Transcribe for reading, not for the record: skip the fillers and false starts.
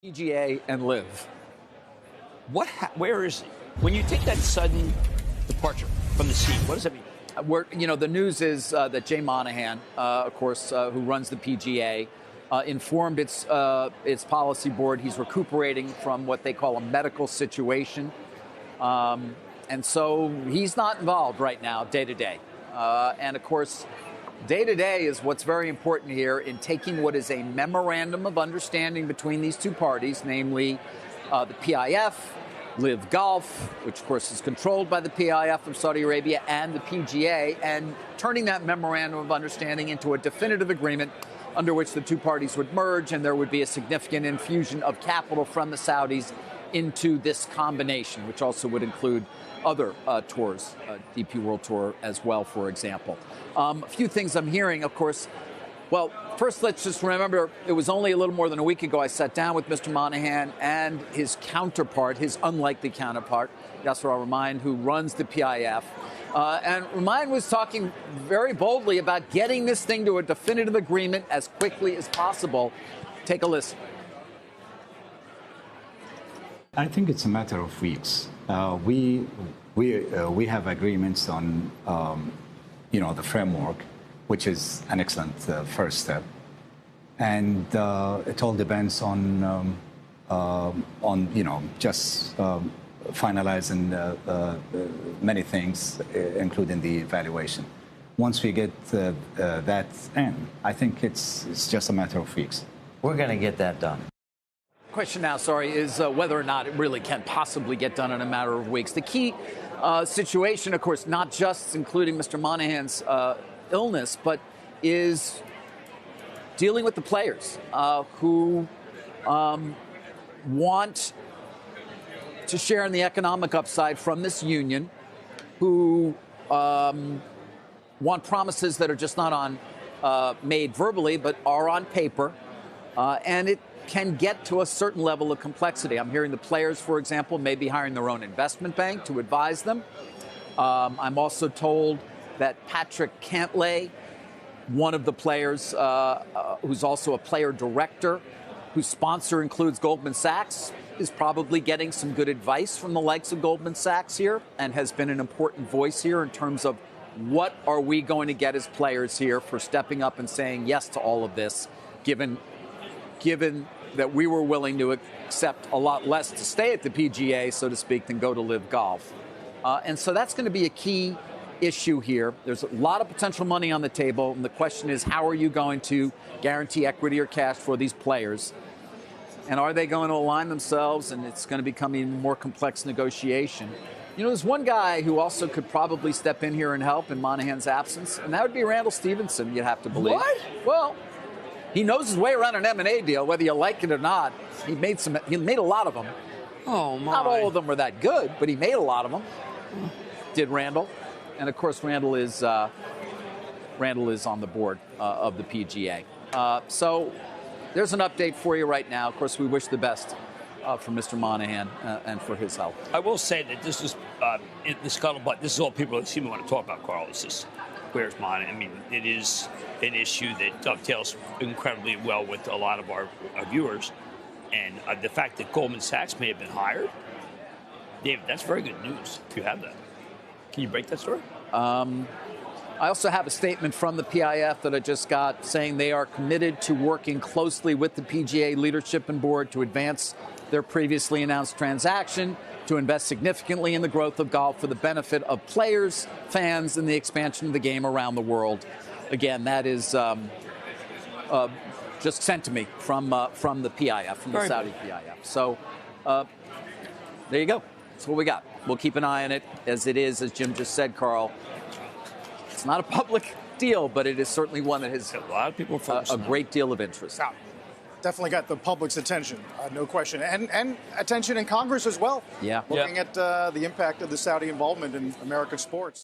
PGA and LIV. Where is he? When you take that sudden departure from the scene, what does that mean? The news is that Jay Monahan, of course, who runs the PGA, informed its policy board he's recuperating from what they call a medical situation. And so he's not involved right now, day to day. And of course, day to day is what's very important here in taking what is a memorandum of understanding between these two parties, namely the PIF, LIV Golf, which of course is controlled by the PIF of Saudi Arabia, and the PGA, and turning that memorandum of understanding into a definitive agreement under which the two parties would merge, and there would be a significant infusion of capital from the Saudis into this combination, which also would include other tours, DP World Tour as well, for example. A few things I'm hearing, of course. Well, first, let's just remember, it was only a little more than a week ago I sat down with Mr. Monahan and his counterpart, his unlikely counterpart, Yasser Al-Rumayyan, who runs the PIF. And Rumayyan was talking very boldly about getting this thing to a definitive agreement as quickly as possible. Take a listen. I think it's a matter of weeks. We have agreements on, the framework, which is an excellent first step, and it all depends on just finalizing many things, including the evaluation. Once we get that in, I think it's just a matter of weeks. We're going to get that done. Question now, is whether or not it really can possibly get done in a matter of weeks. The key situation, of course, not just including Mr. Monahan's illness, but is dealing with the players who want to share in the economic upside from this union, who want promises that are just not on made verbally, but are on paper, and it can get to a certain level of complexity. I'm hearing the players, for example, may be hiring their own investment bank to advise them. I'm also told that Patrick Cantlay, one of the players who's also a player director, whose sponsor includes Goldman Sachs, is probably getting some good advice from the likes of Goldman Sachs here and has been an important voice here in terms of what are we going to get as players here for stepping up and saying yes to all of this, given that we were willing to accept a lot less to stay at the PGA, so to speak, than go to LIV Golf. And so that's going to be a key issue here. There's a lot of potential money on the table, and the question is, how are you going to guarantee equity or cash for these players? And are they going to align themselves? And it's going to become an even more complex negotiation. There's one guy who also could probably step in here and help in Monahan's absence, and that would be Randall Stevenson, you'd have to believe. What? Well, he knows his way around an M&A deal, whether you like it or not. He made a lot of them. Oh, my. Not all of them were that good, but he made a lot of them. Did Randall. And, of course, Randall is on the board of the PGA. So there's an update for you right now. Of course, we wish the best for Mr. Monahan and for his health. I will say that this is the scuttlebutt. This is all people that seem to want to talk about, Carl. This is where's Monahan? I mean, it is an issue that dovetails incredibly well with a lot of our viewers. And the fact that Goldman Sachs may have been hired, David, that's very good news if you have that. Can you break that story? I also have a statement from the PIF that I just got saying they are committed to working closely with the PGA leadership and board to advance their previously announced transaction, to invest significantly in the growth of golf for the benefit of players, fans, and the expansion of the game around the world. Again, that is just sent to me from the PIF, from the Saudi PIF. So there you go. That's what we got. We'll keep an eye on it, as it is, as Jim just said, Carl. It's not a public deal, but it is certainly one that has a lot of people a great deal of interest. Yeah, definitely got the public's attention, no question, and attention in Congress as well. Yeah, looking at the impact of the Saudi involvement in American sports.